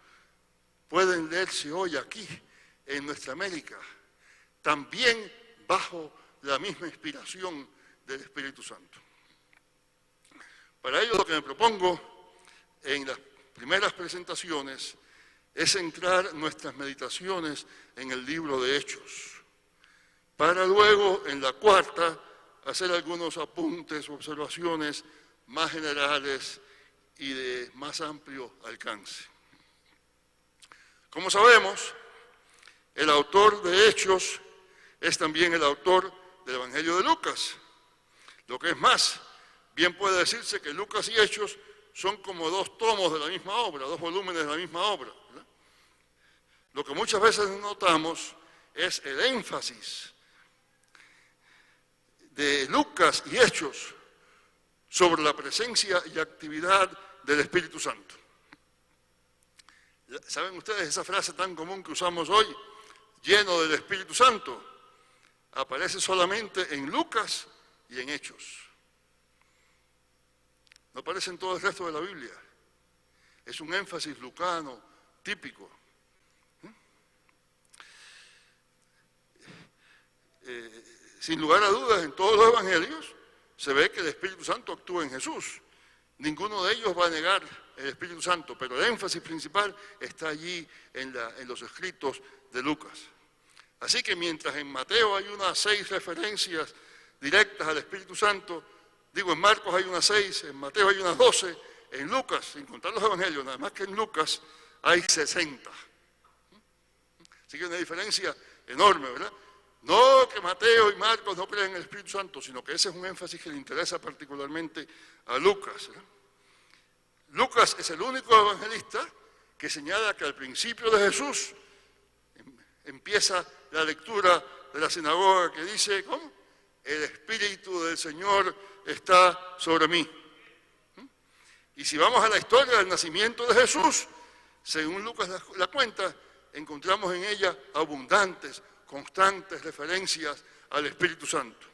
pueden leerse hoy aquí, en nuestra América, también bajo la misma inspiración del Espíritu Santo. Para ello, lo que me propongo en las primeras presentaciones es centrar nuestras meditaciones en el libro de Hechos, para luego, en la cuarta, hacer algunos apuntes o observaciones más generales y de más amplio alcance. Como sabemos, el autor de Hechos es también el autor del Evangelio de Lucas. Lo que es más, bien puede decirse que Lucas y Hechos son como dos tomos de la misma obra, dos volúmenes de la misma obra, ¿verdad? Lo que muchas veces notamos es el énfasis de Lucas y Hechos sobre la presencia y actividad del Espíritu Santo. ¿Saben ustedes esa frase tan común que usamos hoy? Lleno del Espíritu Santo. Aparece solamente en Lucas y en Hechos. No aparece en todo el resto de la Biblia. Es un énfasis lucano típico. Sin lugar a dudas, en todos los evangelios se ve que el Espíritu Santo actúa en Jesús. Ninguno de ellos va a negar el Espíritu Santo, pero el énfasis principal está allí en los escritos de Lucas. Así que mientras en Mateo hay unas 6 referencias directas al Espíritu Santo, en Marcos hay unas 6, en Mateo hay unas 12, en Lucas, sin contar los evangelios, nada más que en Lucas hay 60. Así que hay una diferencia enorme, ¿verdad? No que Mateo y Marcos no creen en el Espíritu Santo, sino que ese es un énfasis que le interesa particularmente a Lucas, ¿verdad? Lucas es el único evangelista que señala que al principio de Jesús empieza la lectura de la sinagoga que dice, ¿cómo? El Espíritu del Señor está sobre mí. Y si vamos a la historia del nacimiento de Jesús, según Lucas la cuenta, encontramos en ella abundantes, constantes referencias al Espíritu Santo.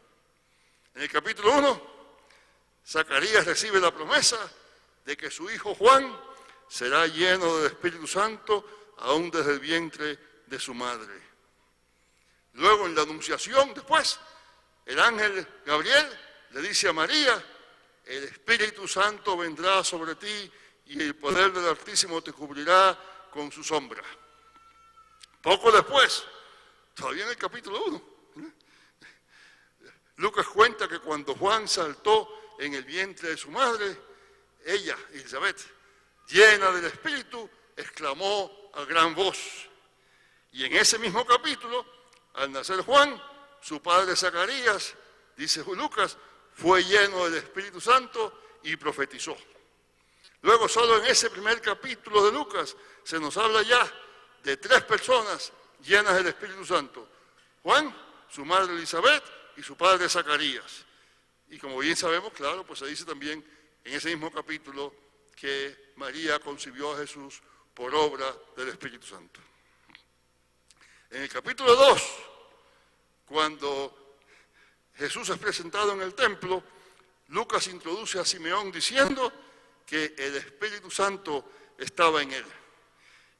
En el capítulo 1, Zacarías recibe la promesa de que su hijo Juan será lleno del Espíritu Santo aún desde el vientre de su madre. Luego en la Anunciación, después, el ángel Gabriel le dice a María, el Espíritu Santo vendrá sobre ti y el poder del Altísimo te cubrirá con su sombra. Poco después, todavía en el capítulo 1, Lucas cuenta que cuando Juan saltó en el vientre de su madre, ella, Elizabeth, llena del Espíritu, exclamó a gran voz. Y en ese mismo capítulo, al nacer Juan, su padre Zacarías, dice Lucas, fue lleno del Espíritu Santo y profetizó. Luego, solo en ese primer capítulo de Lucas, se nos habla ya de 3 personas llenas del Espíritu Santo. Juan, su madre Elizabeth y su padre Zacarías. Y como bien sabemos, claro, pues se dice también en ese mismo capítulo que María concibió a Jesús por obra del Espíritu Santo. En el capítulo 2, cuando Jesús es presentado en el templo, Lucas introduce a Simeón diciendo que el Espíritu Santo estaba en él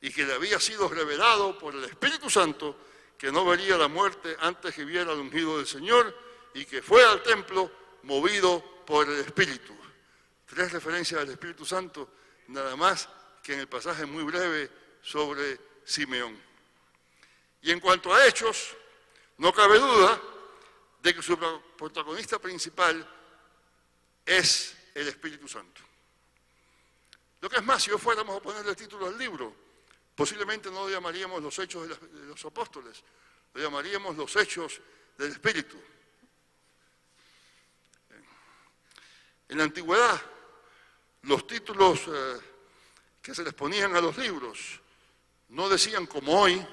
y que le había sido revelado por el Espíritu Santo que no vería la muerte antes que viera al ungido del Señor y que fue al templo movido por el Espíritu. 3 referencias al Espíritu Santo, nada más que en el pasaje muy breve sobre Simeón. Y en cuanto a Hechos, no cabe duda de que su protagonista principal es el Espíritu Santo. Lo que es más, si hoy fuéramos a ponerle el título al libro, posiblemente no lo llamaríamos los Hechos de los Apóstoles, lo llamaríamos los Hechos del Espíritu. En la antigüedad, los títulos que se les ponían a los libros no decían como hoy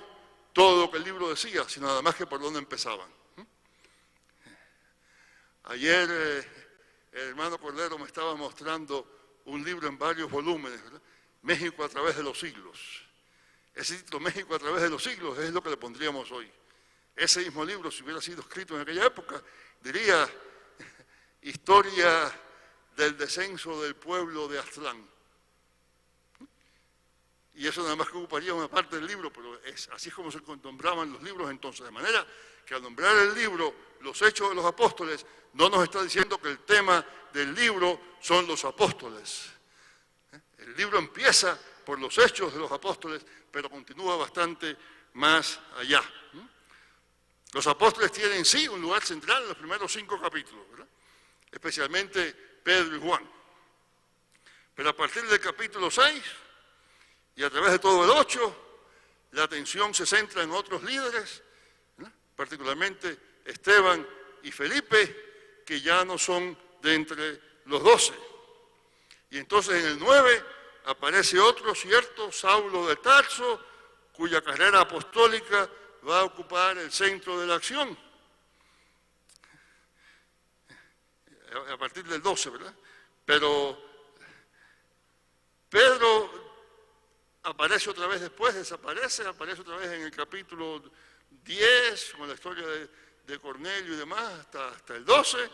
todo lo que el libro decía, sino nada más que por dónde empezaban. Ayer el hermano Cordero me estaba mostrando un libro en varios volúmenes, ¿verdad? México a través de los siglos. Ese título, México a través de los siglos, es lo que le pondríamos hoy. Ese mismo libro, si hubiera sido escrito en aquella época, diría Historia del descenso del pueblo de Aztlán. Y eso nada más que ocuparía una parte del libro, pero así es como se nombraban los libros entonces. De manera que al nombrar el libro Los Hechos de los Apóstoles, no nos está diciendo que el tema del libro son los apóstoles. El libro empieza por los Hechos de los Apóstoles, pero continúa bastante más allá. Los apóstoles tienen sí un lugar central en los primeros 5 capítulos, ¿verdad? Especialmente Pedro y Juan. Pero a partir del capítulo 6 y a través de todo el 8, la atención se centra en otros líderes, ¿verdad? Particularmente Esteban y Felipe, que ya no son de entre los 12. Y entonces en el 9 aparece otro cierto Saulo de Tarso, cuya carrera apostólica va a ocupar el centro de la acción. A partir del 12, ¿verdad? Pero Pedro aparece otra vez después, desaparece, aparece otra vez en el capítulo 10, con la historia de Cornelio y demás, hasta el 12,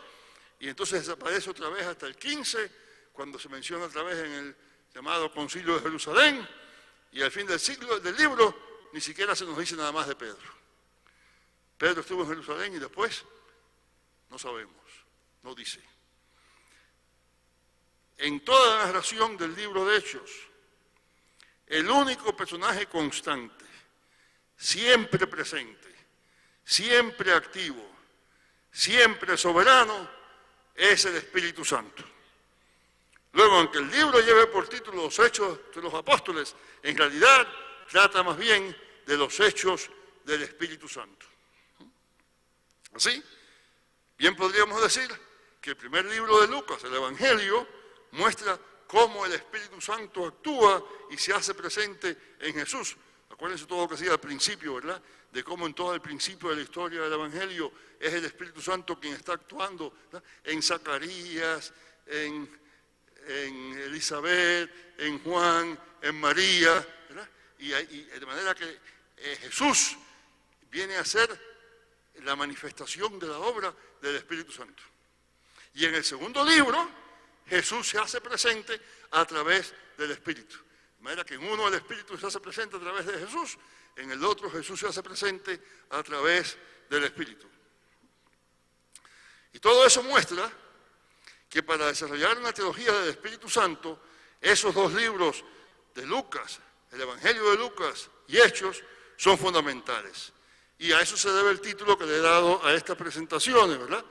y entonces desaparece otra vez hasta el 15, cuando se menciona otra vez en el llamado Concilio de Jerusalén, y al fin del libro ni siquiera se nos dice nada más de Pedro. Pedro estuvo en Jerusalén y después no sabemos, no dice. En toda la narración del libro de Hechos, el único personaje constante, siempre presente, siempre activo, siempre soberano, es el Espíritu Santo. Luego, aunque el libro lleve por título Los Hechos de los Apóstoles, en realidad trata más bien de los hechos del Espíritu Santo. Así, bien podríamos decir que el primer libro de Lucas, el Evangelio, muestra cómo el Espíritu Santo actúa y se hace presente en Jesús. Acuérdense todo lo que decía al principio, ¿verdad? De cómo en todo el principio de la historia del Evangelio es el Espíritu Santo quien está actuando, ¿verdad? En Zacarías, en Elizabeth, en Juan, en María, ¿verdad? Y de manera que Jesús viene a ser la manifestación de la obra del Espíritu Santo. Y en el segundo libro, Jesús se hace presente a través del Espíritu. De manera que en uno el Espíritu se hace presente a través de Jesús, en el otro Jesús se hace presente a través del Espíritu. Y todo eso muestra que para desarrollar una teología del Espíritu Santo, esos 2 libros de Lucas, el Evangelio de Lucas y Hechos, son fundamentales. Y a eso se debe el título que le he dado a estas presentaciones, ¿verdad?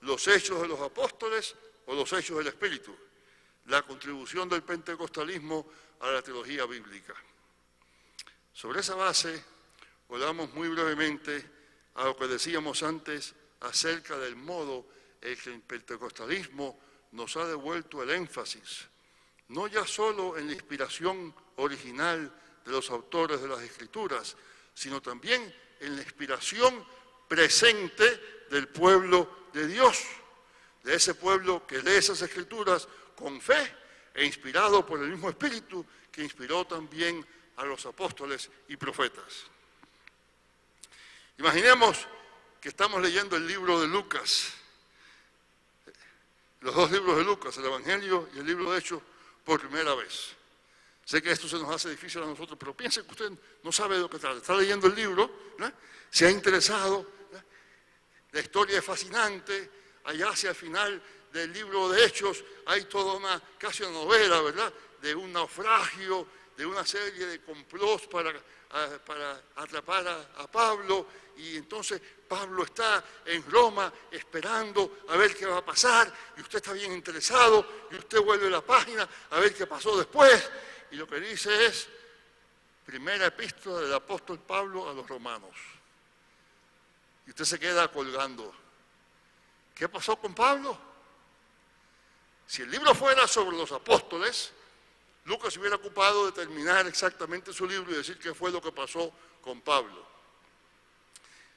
Los Hechos de los Apóstoles o los Hechos del Espíritu, la contribución del pentecostalismo a la teología bíblica. Sobre esa base, volvamos muy brevemente a lo que decíamos antes acerca del modo en que el pentecostalismo nos ha devuelto el énfasis, no ya solo en la inspiración original de los autores de las Escrituras, sino también en la inspiración presente del pueblo de Dios, de ese pueblo que lee esas Escrituras con fe e inspirado por el mismo Espíritu que inspiró también a los apóstoles y profetas. Imaginemos que estamos leyendo el libro de Lucas, los 2 libros de Lucas, el Evangelio y el libro de Hechos, por primera vez. Sé que esto se nos hace difícil a nosotros, pero piense que usted no sabe de lo que trata. Está leyendo el libro, ¿no? Se ha interesado, ¿no? La historia es fascinante. Allá hacia el final del libro de Hechos hay toda casi una novela, ¿verdad? De un naufragio, de una serie de complots para atrapar a Pablo, y entonces Pablo está en Roma esperando a ver qué va a pasar, y usted está bien interesado, y usted vuelve a la página a ver qué pasó después, y lo que dice es, primera epístola del apóstol Pablo a los romanos. Y usted se queda colgando. ¿Qué pasó con Pablo? Si el libro fuera sobre los apóstoles, Lucas se hubiera ocupado de terminar exactamente su libro y decir qué fue lo que pasó con Pablo.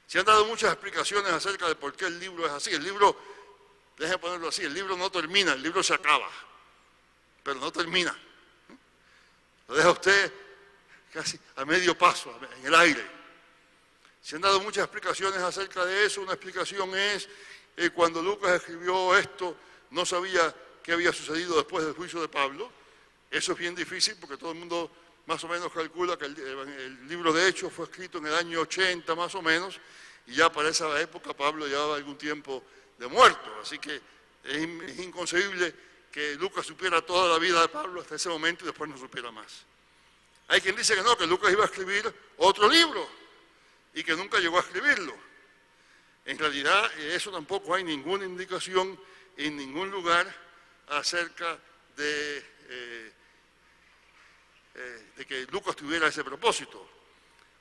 Se han dado muchas explicaciones acerca de por qué el libro es así. El libro, déjeme ponerlo así, el libro no termina, el libro se acaba, pero no termina. Lo deja usted casi a medio paso, en el aire. Se han dado muchas explicaciones acerca de eso. Una explicación es cuando Lucas escribió esto, no sabía qué había sucedido después del juicio de Pablo. Eso es bien difícil porque todo el mundo más o menos calcula que el libro de Hechos fue escrito en el año 80 más o menos, y ya para esa época Pablo llevaba algún tiempo de muerto, así que es inconcebible que Lucas supiera toda la vida de Pablo hasta ese momento y después no supiera más. Hay quien dice que no, que Lucas iba a escribir otro libro y que nunca llegó a escribirlo. En realidad, eso tampoco hay ninguna indicación en ningún lugar acerca de que Lucas tuviera ese propósito.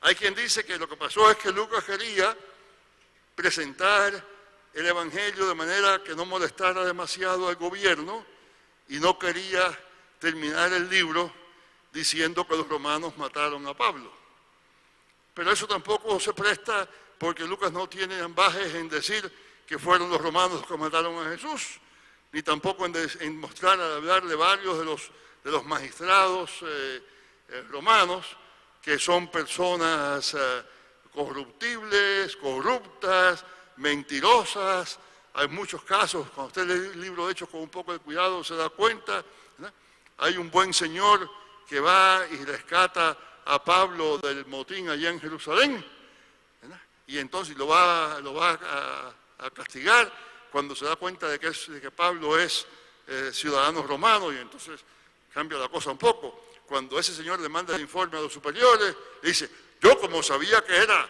Hay quien dice que lo que pasó es que Lucas quería presentar el Evangelio de manera que no molestara demasiado al gobierno y no quería terminar el libro diciendo que los romanos mataron a Pablo. Pero eso tampoco se presta porque Lucas no tiene ambajes en decir que fueron los romanos los que mataron a Jesús, ni tampoco en mostrar, al hablar de varios de los magistrados romanos, que son personas corruptibles, corruptas, mentirosas. Hay muchos casos, cuando usted lee el libro de Hechos con un poco de cuidado se da cuenta, ¿verdad? Hay un buen señor que va y rescata a Pablo del motín allá en Jerusalén, ¿verdad? Y entonces lo va a castigar cuando se da cuenta de que Pablo es ciudadano romano, y entonces cambia la cosa un poco. Cuando ese señor le manda el informe a los superiores, le dice: yo como sabía que era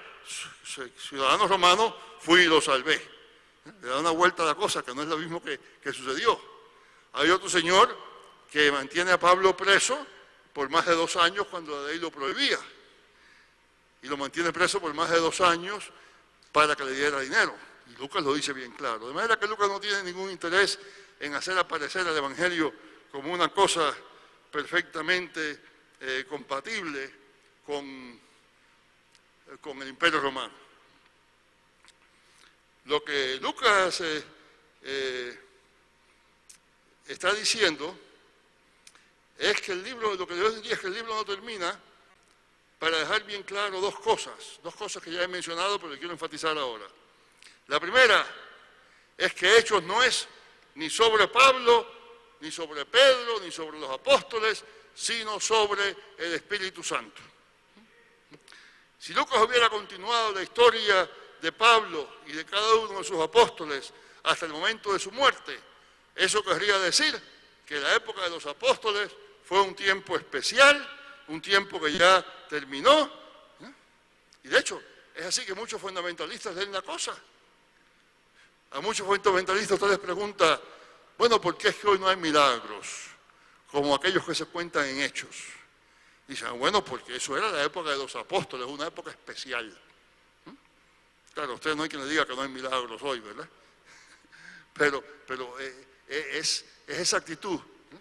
ciudadano romano, fui y lo salvé. Le da una vuelta a la cosa, que no es lo mismo que sucedió. Hay otro señor que mantiene a Pablo preso por más de 2 años cuando la ley lo prohibía. Y lo mantiene preso por más de 2 años para que le diera dinero. Y Lucas lo dice bien claro. De manera que Lucas no tiene ningún interés en hacer aparecer el Evangelio como una cosa perfectamente compatible con el Imperio Romano. Lo que Lucas está diciendo es que lo que yo diría es que el libro no termina, para dejar bien claro dos cosas que ya he mencionado, pero que quiero enfatizar ahora. La primera es que Hechos no es ni sobre Pablo, ni sobre Pedro, ni sobre los apóstoles, sino sobre el Espíritu Santo. Si Lucas hubiera continuado la historia de Pablo y de cada uno de sus apóstoles hasta el momento de su muerte, eso querría decir que la época de los apóstoles fue un tiempo especial, un tiempo que ya terminó, ¿eh? Y de hecho, es así que muchos fundamentalistas leen la cosa. A muchos fundamentalistas usted les pregunta: bueno, ¿por qué es que hoy no hay milagros como aquellos que se cuentan en Hechos? Dicen: bueno, porque eso era la época de los apóstoles, una época especial. Claro, a usted no hay quien le diga que no hay milagros hoy, ¿verdad? Pero es esa actitud, ¿eh?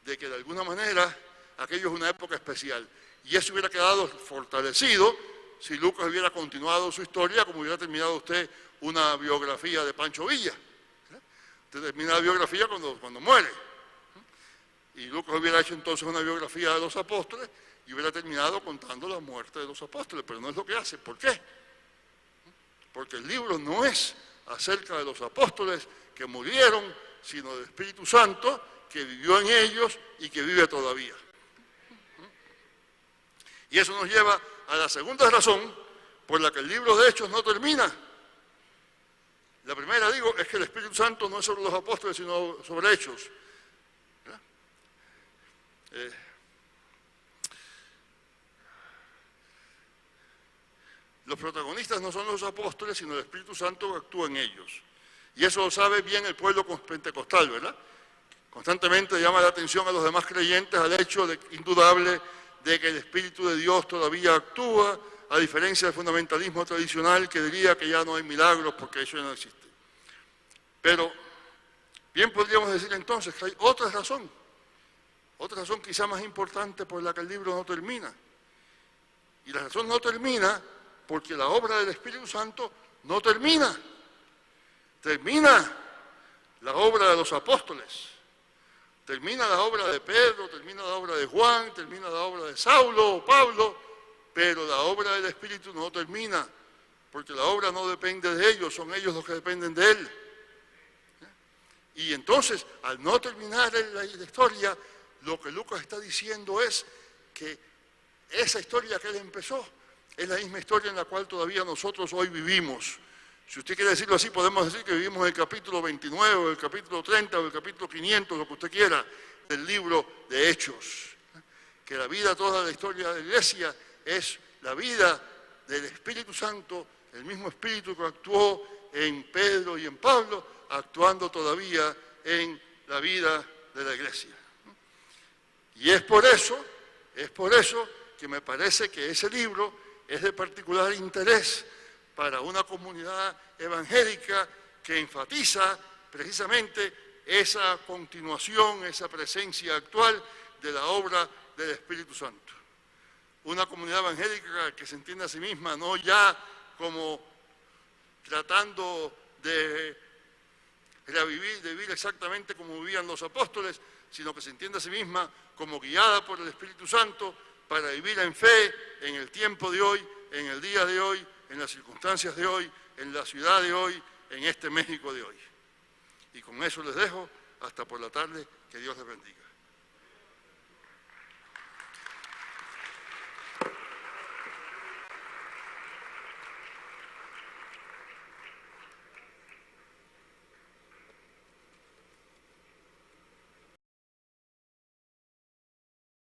De que de alguna manera aquello es una época especial. Y eso hubiera quedado fortalecido si Lucas hubiera continuado su historia, como hubiera terminado usted una biografía de Pancho Villa. Usted termina la biografía cuando muere. Y Lucas hubiera hecho entonces una biografía de los apóstoles y hubiera terminado contando la muerte de los apóstoles, pero no es lo que hace. ¿Por qué? Porque el libro no es acerca de los apóstoles que murieron, sino del Espíritu Santo que vivió en ellos y que vive todavía. Y eso nos lleva a la segunda razón por la que el libro de Hechos no termina. La primera, digo, es que el Espíritu Santo no es sobre los apóstoles, sino sobre Hechos. Los protagonistas no son los apóstoles, sino el Espíritu Santo que actúa en ellos. Y eso lo sabe bien el pueblo pentecostal, ¿verdad? Constantemente llama la atención a los demás creyentes al hecho indudable de que el Espíritu de Dios todavía actúa, a diferencia del fundamentalismo tradicional que diría que ya no hay milagros porque eso ya no existe. Pero bien podríamos decir entonces que hay otra razón quizá más importante por la que el libro no termina. Y la razón no termina porque la obra del Espíritu Santo no termina. Termina la obra de los apóstoles, termina la obra de Pedro, termina la obra de Juan, termina la obra de Saulo o Pablo, pero la obra del Espíritu no termina, porque la obra no depende de ellos, son ellos los que dependen de Él. Y entonces, al no terminar la historia, lo que Lucas está diciendo es que esa historia que él empezó es la misma historia en la cual todavía nosotros hoy vivimos. Si usted quiere decirlo así, podemos decir que vivimos en el capítulo 29, o el capítulo 30, o el capítulo 500, lo que usted quiera, del libro de Hechos. Que la vida, toda la historia de la Iglesia, es la vida del Espíritu Santo, el mismo Espíritu que actuó en Pedro y en Pablo, actuando todavía en la vida de la Iglesia. Y es por eso que me parece que ese libro es de particular interés para una comunidad evangélica que enfatiza precisamente esa continuación, esa presencia actual de la obra del Espíritu Santo. Una comunidad evangélica que se entiende a sí misma no ya como tratando de revivir, de vivir exactamente como vivían los apóstoles, sino que se entiende a sí misma como guiada por el Espíritu Santo para vivir en fe en el tiempo de hoy, en el día de hoy, en las circunstancias de hoy, en la ciudad de hoy, en este México de hoy. Y con eso les dejo hasta por la tarde, que Dios les bendiga.